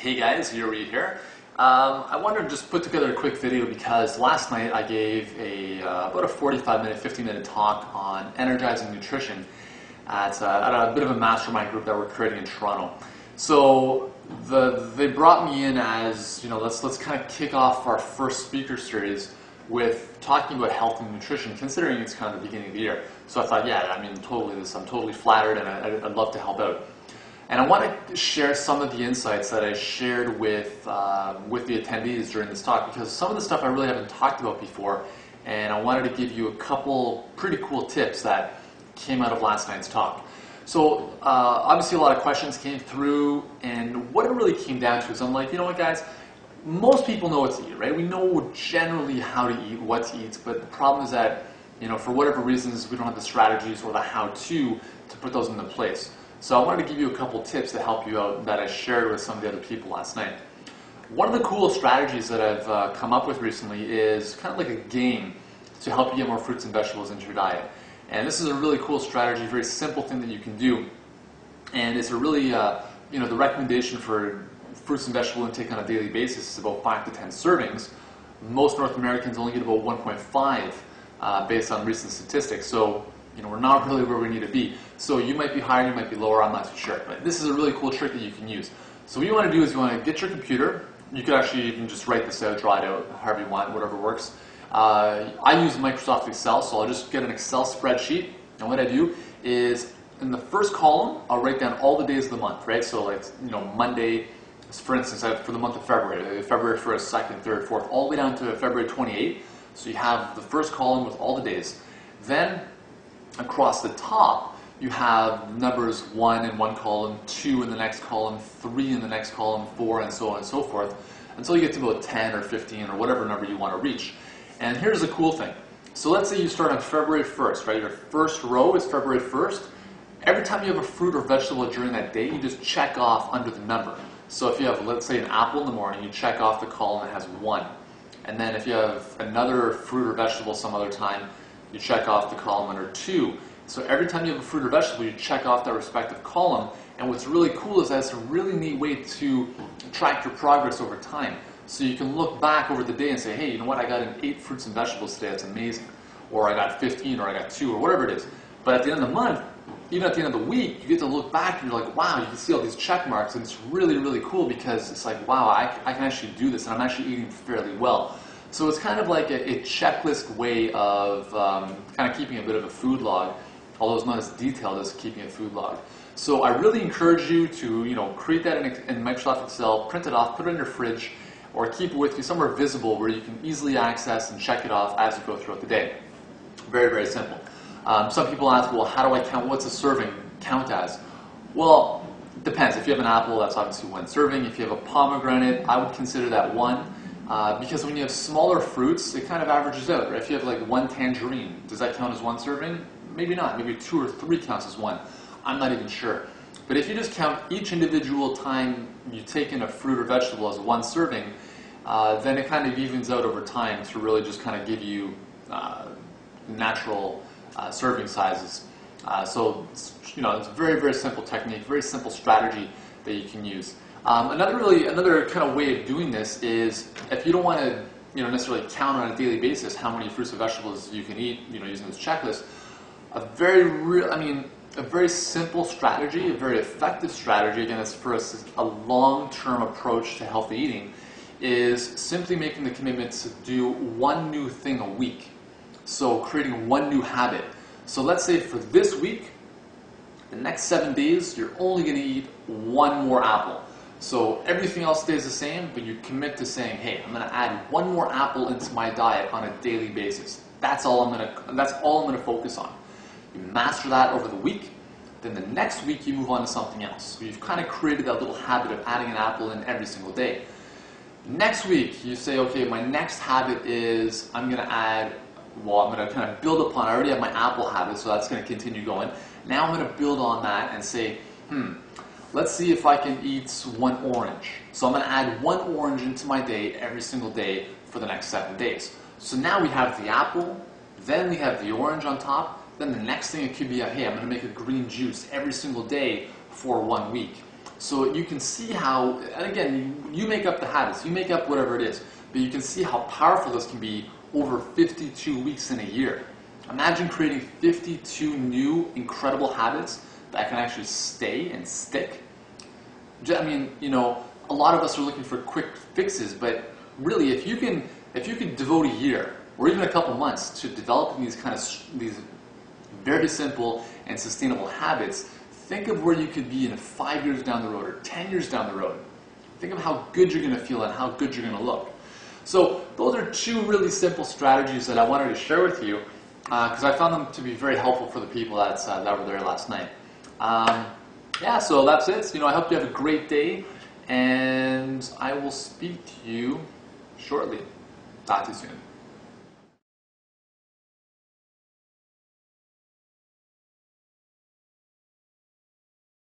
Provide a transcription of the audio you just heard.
Hey guys, Yuri here. I wanted to just put together a quick video because last night I gave about a 45-minute, 50-minute talk on energizing nutrition at a bit of a mastermind group that we're creating in Toronto. So they brought me in as, you know, let's kind of kick off our first speaker series with talking about health and nutrition, considering it's kind of the beginning of the year. So I thought, yeah, I mean, I'm totally flattered, and I'd love to help out. And I want to share some of the insights that I shared with the attendees during this talk, because some of the stuff I really haven't talked about before, and I wanted to give you a couple pretty cool tips that came out of last night's talk. So obviously a lot of questions came through, and what it really came down to is I'm like, you know what guys, most people know what to eat, right? We know generally how to eat, what to eat, but the problem is that, you know, for whatever reasons, we don't have the strategies or the how-to put those into place. So I wanted to give you a couple tips to help you out that I shared with some of the other people last night. One of the cool strategies that I've come up with recently is kind of like a game to help you get more fruits and vegetables into your diet. And this is a really cool strategy, very simple thing that you can do. And it's a really, you know, the recommendation for fruits and vegetable intake on a daily basis is about 5 to 10 servings. Most North Americans only get about 1.5 based on recent statistics. So, you know, we're not really where we need to be. So you might be higher, you might be lower, I'm not too sure. But this is a really cool trick that you can use. So what you want to do is you want to get your computer. You could actually even just write this out, draw it out, however you want, whatever works. I use Microsoft Excel, so I'll just get an Excel spreadsheet. And what I do is in the first column, I'll write down all the days of the month, right? So like, you know, Monday, for instance, for the month of February, February 1st, 2nd, 3rd, 4th, all the way down to February 28th. So you have the first column with all the days. Then across the top, you have numbers 1 in one column, 2 in the next column, 3 in the next column, 4, and so on and so forth, until you get to about 10 or 15 or whatever number you want to reach. And here's the cool thing. So let's say you start on February 1st, right? Your first row is February 1st. Every time you have a fruit or vegetable during that day, you just check off under the number. So if you have, let's say, an apple in the morning, you check off the column that has 1. And then if you have another fruit or vegetable some other time, you check off the column under 2. So every time you have a fruit or vegetable, you check off that respective column. And what's really cool is that it's a really neat way to track your progress over time. So you can look back over the day and say, hey, you know what, I got in 8 fruits and vegetables today, that's amazing. Or I got 15, or I got 2, or whatever it is. But at the end of the month, even at the end of the week, you get to look back and you're like, wow, you can see all these check marks, and it's really, really cool because it's like, wow, I can actually do this, and I'm actually eating fairly well. So it's kind of like a checklist way of kind of keeping a bit of a food log, although it's not as detailed as keeping a food log. So I really encourage you to, you know, create that in Microsoft Excel, print it off, put it in your fridge, or keep it with you somewhere visible where you can easily access and check it off as you go throughout the day. Very, very simple. Some people ask, well, how do I count? What's a serving count as? Well, it depends. If you have an apple, that's obviously 1 serving. If you have a pomegranate, I would consider that 1. Because when you have smaller fruits, it kind of averages out, right? If you have like 1 tangerine, does that count as 1 serving? Maybe not. Maybe 2 or 3 counts as 1. I'm not even sure. But if you just count each individual time you take in a fruit or vegetable as 1 serving, then it kind of evens out over time to really just kind of give you natural serving sizes. So, you know, it's a very, very simple technique, very simple strategy that you can use. Another kind of way of doing this is if you don't want to, you know, necessarily count on a daily basis how many fruits and vegetables you can eat, you know, using this checklist. A very simple strategy, a very effective strategy, again, it's for a long-term approach to healthy eating, is simply making the commitment to do 1 new thing a week. So creating 1 new habit. So let's say for this week, the next 7 days, you're only going to eat 1 more apple. So everything else stays the same, but you commit to saying, hey, I'm going to add 1 more apple into my diet on a daily basis. That's all I'm going to focus on. You master that over the week, then the next week you move on to something else. So you've kind of created that little habit of adding an apple in every single day. Next week you say, okay, my next habit is I'm going to kind of build upon, I already have my apple habit, so that's going to continue going. Now I'm going to build on that and say, let's see if I can eat 1 orange. So I'm going to add 1 orange into my day every single day for the next 7 days. So now we have the apple, then we have the orange on top, then the next thing it could be, hey, I'm going to make a green juice every single day for 1 week. So you can see how, and again, you make up the habits, you make up whatever it is, but you can see how powerful this can be over 52 weeks in a year. Imagine creating 52 new incredible habits that can actually stay and stick. I mean, you know, a lot of us are looking for quick fixes, but really, if you can devote a year or even a couple months to developing these very simple and sustainable habits, think of where you could be in 5 years down the road or 10 years down the road. Think of how good you're going to feel and how good you're going to look. So those are two really simple strategies that I wanted to share with you because I found them to be very helpful for the people that were there last night. Yeah, so that's it. You know, I hope you have a great day, and I will speak to you shortly. Talk to you soon.